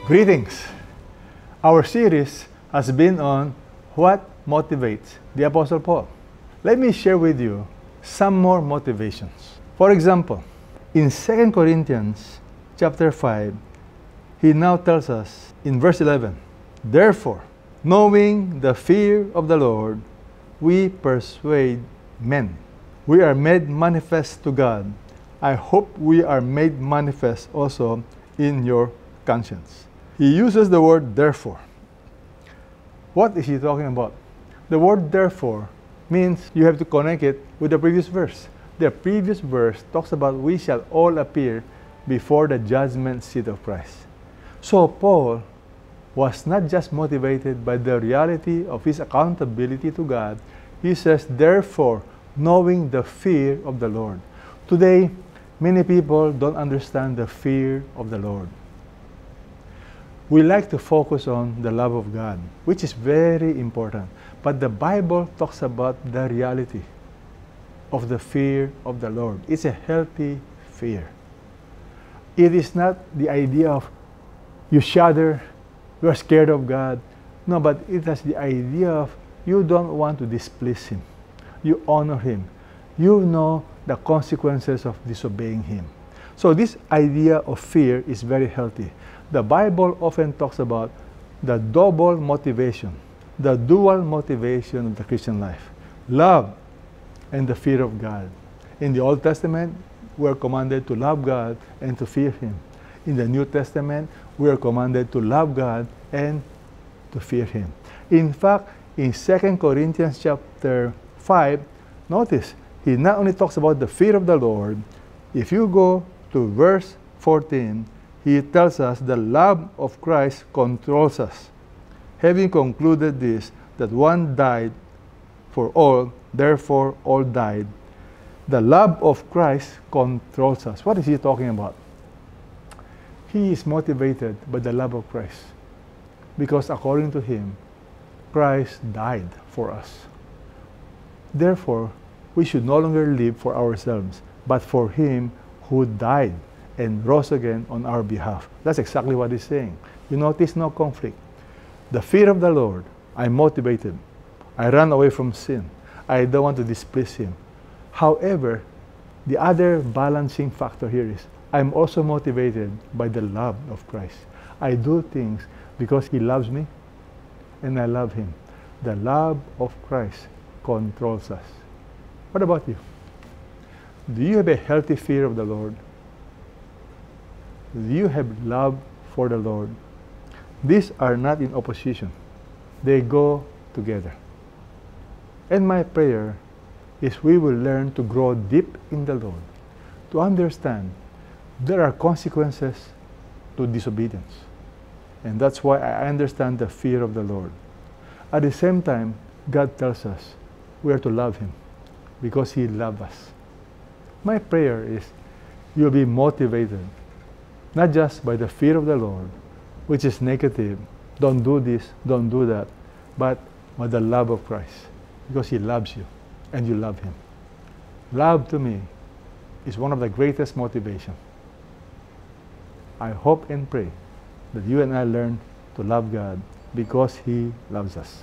Greetings! Our series has been on what motivates the Apostle Paul. Let me share with you some more motivations. For example, in 2 Corinthians chapter 5, he now tells us in verse 11, "Therefore, knowing the fear of the Lord, we persuade men. We are made manifest to God. I hope we are made manifest also in your conscience." He uses the word therefore. What is he talking about? The word therefore means you have to connect it with the previous verse. The previous verse talks about we shall all appear before the judgment seat of Christ. So Paul was not just motivated by the reality of his accountability to God. He says, therefore, knowing the fear of the Lord. Today, many people don't understand the fear of the Lord. We like to focus on the love of God, which is very important. But the Bible talks about the reality of the fear of the Lord. It's a healthy fear. It is not the idea of you shudder, you are scared of God. No, but it has the idea of you don't want to displease Him. You honor Him. You know the consequences of disobeying Him. So this idea of fear is very healthy. The Bible often talks about the double motivation, the dual motivation of the Christian life. Love and the fear of God. In the Old Testament, we are commanded to love God and to fear Him. In the New Testament, we are commanded to love God and to fear Him. In fact, in 2 Corinthians chapter 5, notice, he not only talks about the fear of the Lord. If you go to verse 14, he tells us the love of Christ controls us. Having concluded this, that one died for all, therefore all died. The love of Christ controls us. What is he talking about? He is motivated by the love of Christ. Because according to him, Christ died for us. Therefore, we should no longer live for ourselves, but for him who died and rose again on our behalf. That's exactly what he's saying. You notice no conflict. The fear of the Lord, I'm motivated. I run away from sin. I don't want to displease Him. However, the other balancing factor here is I'm also motivated by the love of Christ. I do things because He loves me and I love Him. The love of Christ controls us. What about you? Do you have a healthy fear of the Lord? Do you have love for the Lord? These are not in opposition. They go together. And my prayer is we will learn to grow deep in the Lord, to understand there are consequences to disobedience. And that's why I understand the fear of the Lord. At the same time, God tells us we are to love Him because He loves us. My prayer is you'll be motivated not just by the fear of the Lord, which is negative, don't do this, don't do that, but by the love of Christ, because He loves you and you love Him. Love to me is one of the greatest motivations. I hope and pray that you and I learn to love God because He loves us.